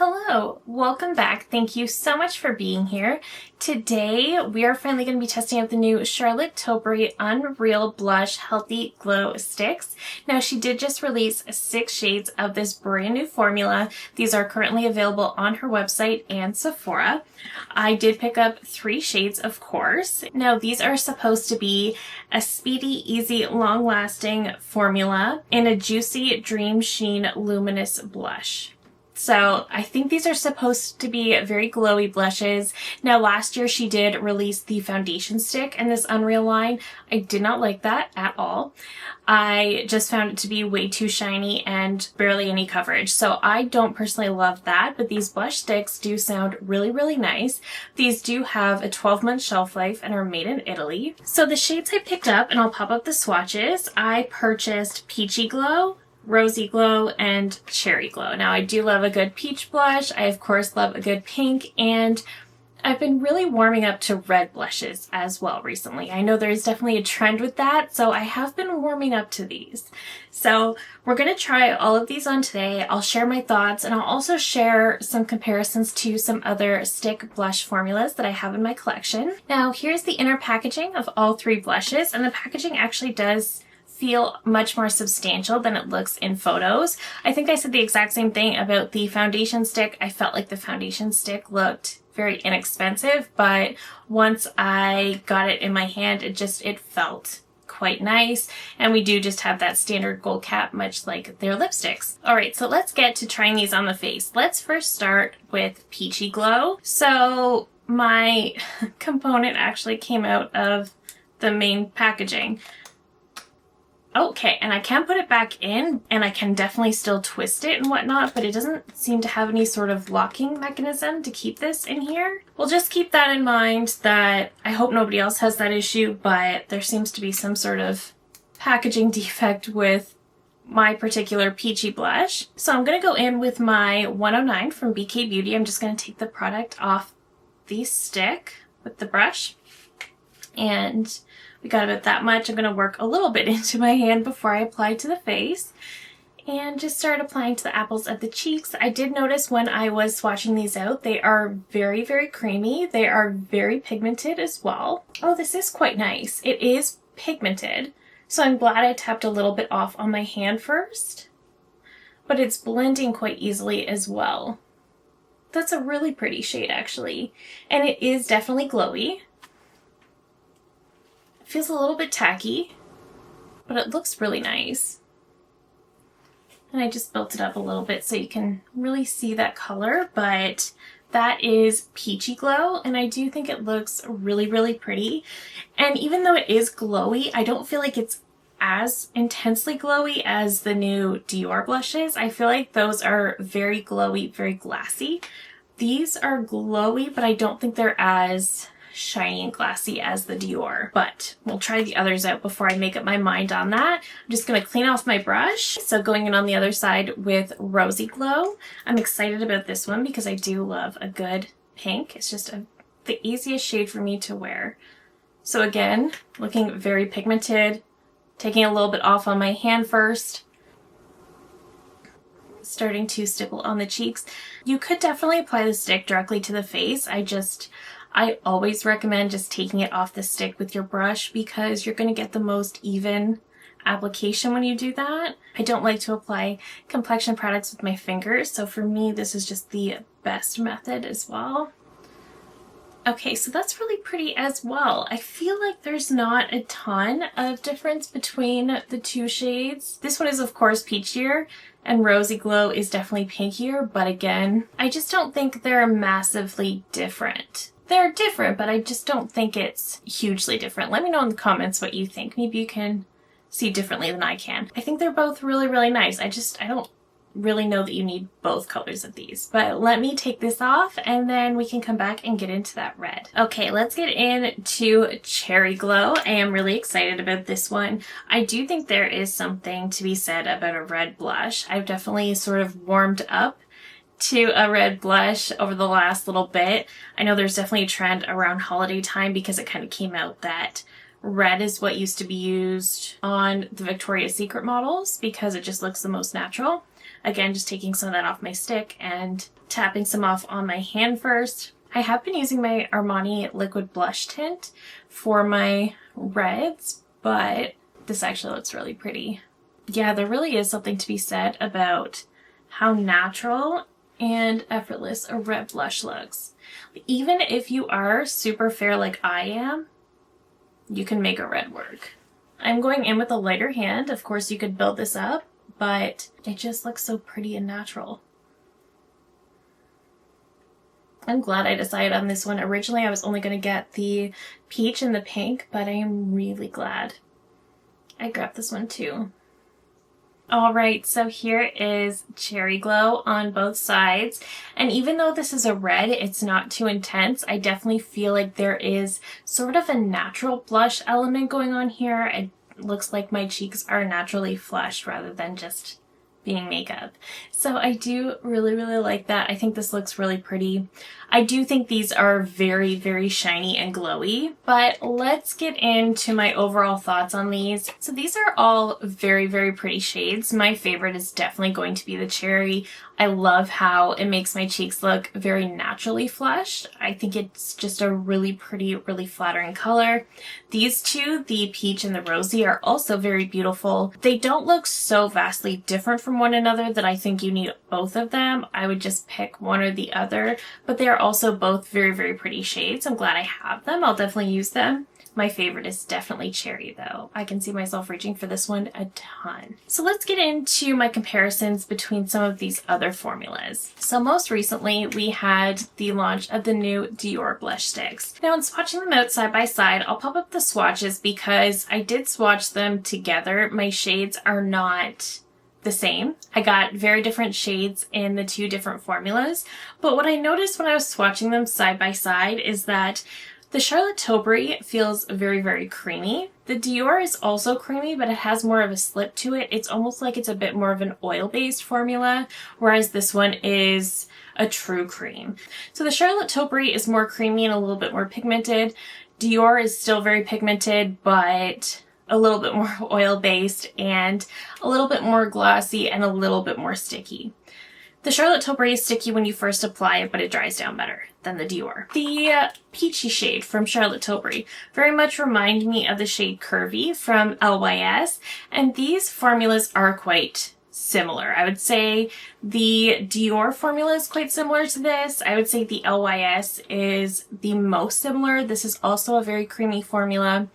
Hello, welcome back. Thank you so much for being here. Today we are finally going to be testing out the new Charlotte Tilbury Unreal Blush Healthy Glow Sticks. Now she did just release 6 shades of this brand new formula. These are currently available on her website and Sephora. I did pick up 3 shades, of course. Now these are supposed to be a speedy, easy, long-lasting formula in a juicy Dream Sheen Luminous Blush. So I think these are supposed to be very glowy blushes. Now last year she did release the foundation stick in this Unreal line. I did not like that at all. I just found it to be way too shiny and barely any coverage. So I don't personally love that, but these blush sticks do sound really, really nice. These do have a 12-month shelf life and are made in Italy. So the shades I picked up, and I'll pop up the swatches, I purchased Peachy Glow, Rosy Glow, and Cherry Glow. Now I do love a good peach blush. I of course love a good pink, and I've been really warming up to red blushes as well recently. I know there's definitely a trend with that, so I have been warming up to these. So we're going to try all of these on today. I'll share my thoughts, and I'll also share some comparisons to some other stick blush formulas that I have in my collection. Now here's the inner packaging of all 3 blushes, and the packaging actually does feel much more substantial than it looks in photos. I think I said the exact same thing about the foundation stick. I felt like the foundation stick looked very inexpensive, but once I got it in my hand, it felt quite nice. And we do just have that standard gold cap, much like their lipsticks. All right, so let's get to trying these on the face. Let's first start with Peachy Glow. So my component actually came out of the main packaging. Okay, and I can put it back in, and I can definitely still twist it and whatnot, but it doesn't seem to have any sort of locking mechanism to keep this in here. We'll just keep that in mind, that I hope nobody else has that issue, but there seems to be some sort of packaging defect with my particular peachy blush. So I'm going to go in with my 109 from BK Beauty. I'm just going to take the product off the stick with the brush, and we got about that much. I'm going to work a little bit into my hand before I apply to the face and just start applying to the apples of the cheeks. I did notice when I was swatching these out, they are very, very creamy. They are very pigmented as well. Oh, this is quite nice. It is pigmented, so I'm glad I tapped a little bit off on my hand first, but it's blending quite easily as well. That's a really pretty shade actually, and it is definitely glowy. Feels a little bit tacky, but it looks really nice. And I just built it up a little bit so you can really see that color, but that is Peachy Glow, and I do think it looks really, really pretty. And even though it is glowy, I don't feel like it's as intensely glowy as the new Dior blushes. I feel like those are very glowy, very glassy. These are glowy, but I don't think they're as shiny and glassy as the Dior, but we'll try the others out before I make up my mind on that. I'm just going to clean off my brush. So going in on the other side with Rosy Glow. I'm excited about this one because I do love a good pink. It's just the easiest shade for me to wear. So again, looking very pigmented, taking a little bit off on my hand first, starting to stipple on the cheeks. You could definitely apply the stick directly to the face. I always recommend just taking it off the stick with your brush because you're going to get the most even application when you do that. I don't like to apply complexion products with my fingers, so for me this is just the best method as well. Okay, so that's really pretty as well. I feel like there's not a ton of difference between the 2 shades. This one is of course peachier, and Rosy Glow is definitely pinkier, but again, I just don't think they're massively different. They're different, but I just don't think it's hugely different. Let me know in the comments what you think. Maybe you can see differently than I can. I think they're both really, really nice. I don't really know that you need both colors of these, but let me take this off and then we can come back and get into that red. Okay, let's get into Cherry Glow. I am really excited about this one. I do think there is something to be said about a red blush. I've definitely sort of warmed up to a red blush over the last little bit. I know there's definitely a trend around holiday time because it kind of came out that red is what used to be used on the Victoria's Secret models because it just looks the most natural. Again, just taking some of that off my stick and tapping some off on my hand first. I have been using my Armani liquid blush tint for my reds, but this actually looks really pretty. Yeah, there really is something to be said about how natural and effortless a red blush looks. Even if you are super fair like I am, you can make a red work. I'm going in with a lighter hand. Of course, you could build this up, but it just looks so pretty and natural. I'm glad I decided on this one. Originally, I was only going to get the peach and the pink, but I am really glad I grabbed this one too. Alright, so here is Cherry Glow on both sides, and even though this is a red, it's not too intense. I definitely feel like there is sort of a natural blush element going on here. It looks like my cheeks are naturally flushed rather than just being makeup. So I do really like that. I think this looks really pretty. I do think these are very shiny and glowy, but let's get into my overall thoughts on these. So these are all very pretty shades. My favorite is definitely going to be the cherry. I love how it makes my cheeks look very naturally flushed. I think it's just a really pretty, really flattering color. These two, the peach and the rosy, are also very beautiful. They don't look so vastly different from one another that I think you need both of them. I would just pick one or the other, but they are also both very pretty shades. I'm glad I have them. I'll definitely use them. My favorite is definitely cherry though. I can see myself reaching for this one a ton. So let's get into my comparisons between some of these other formulas. So most recently we had the launch of the new Dior blush sticks. Now in swatching them out side by side, I'll pop up the swatches because I did swatch them together. My shades are not the same. I got very different shades in the two different formulas, but what I noticed when I was swatching them side by side is that the Charlotte Tilbury feels very creamy. The Dior is also creamy, but it has more of a slip to it. It's almost like it's a bit more of an oil-based formula, whereas this one is a true cream. So the Charlotte Tilbury is more creamy and a little bit more pigmented. Dior is still very pigmented, but a little bit more oil-based and a little bit more glossy and a little bit more sticky. The Charlotte Tilbury is sticky when you first apply it, but it dries down better than the Dior. The peachy shade from Charlotte Tilbury very much remind me of the shade Curvy from LYS, and these formulas are quite similar. I would say the Dior formula is quite similar to this. I would say the LYS is the most similar. This is also a very creamy formula.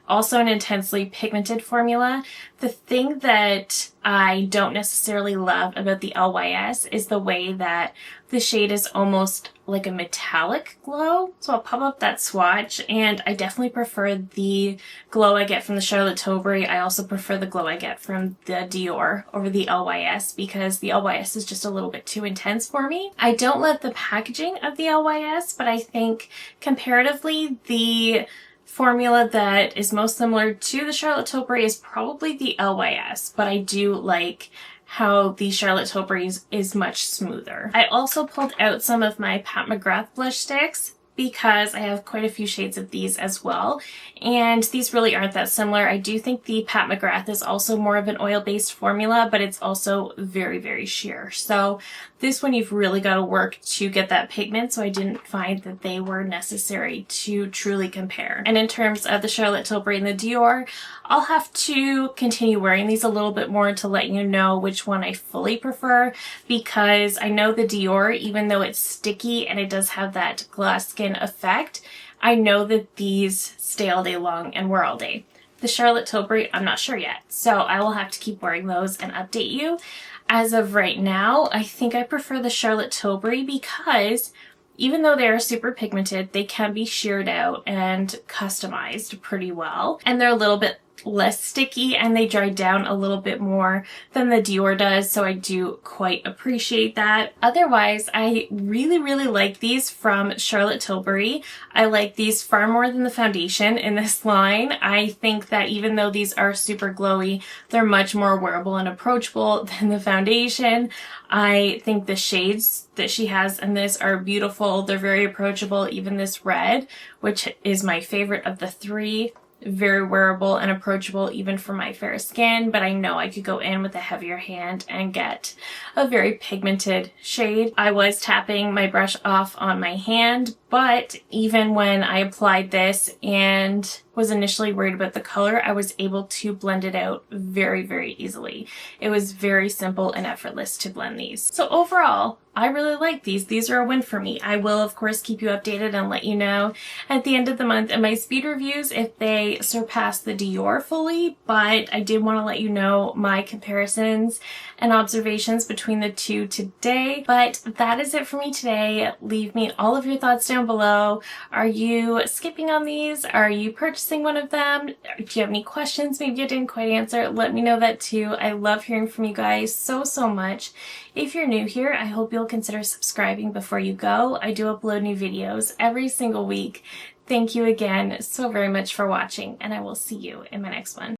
Also an intensely pigmented formula. The thing that I don't necessarily love about the LYS is the way that the shade is almost like a metallic glow. So I'll pop up that swatch, and I definitely prefer the glow I get from the Charlotte Tilbury. I also prefer the glow I get from the Dior over the LYS because the LYS is just a little bit too intense for me. I don't love the packaging of the LYS, but I think comparatively the formula that is most similar to the Charlotte Tilbury is probably the LYS, but I do like how the Charlotte Tilbury is much smoother. I also pulled out some of my Pat McGrath blush sticks because I have quite a few shades of these as well, and these really aren't that similar. I do think the Pat McGrath is also more of an oil-based formula, but it's also very sheer. So this one you've really got to work to get that pigment, so I didn't find that they were necessary to truly compare. And in terms of the Charlotte Tilbury and the Dior, I'll have to continue wearing these a little bit more to let you know which one I fully prefer, because I know the Dior, even though it's sticky and it does have that glass skin effect, I know that these stay all day long and wear all day. The Charlotte Tilbury, I'm not sure yet, so I will have to keep wearing those and update you. As of right now, I think I prefer the Charlotte Tilbury because even though they are super pigmented, they can be sheared out and customized pretty well, and they're a little bit less sticky and they dry down a little bit more than the Dior does, so I do quite appreciate that. Otherwise, I really like these from Charlotte Tilbury. I like these far more than the foundation in this line. I think that even though these are super glowy, they're much more wearable and approachable than the foundation. I think the shades that she has in this are beautiful. They're very approachable. Even this red, which is my favorite of the three, very wearable and approachable even for my fair skin, but I know I could go in with a heavier hand and get a very pigmented shade. I was tapping my brush off on my hand, but even when I applied this and was initially worried about the color, I was able to blend it out very, very easily. It was very simple and effortless to blend these. So overall, I really like these. These are a win for me. I will, of course, keep you updated and let you know at the end of the month in my speed reviews if they surpass the Dior fully, but I did want to let you know my comparisons and observations between the two today. But that is it for me today. Leave me all of your thoughts down below. Are you skipping on these? Are you purchasing one of them? Do you have any questions maybe I didn't quite answer? Let me know that too. I love hearing from you guys so much. If you're new here, I hope you'll consider subscribing before you go. I do upload new videos every single week. Thank you again so very much for watching, and I will see you in my next one.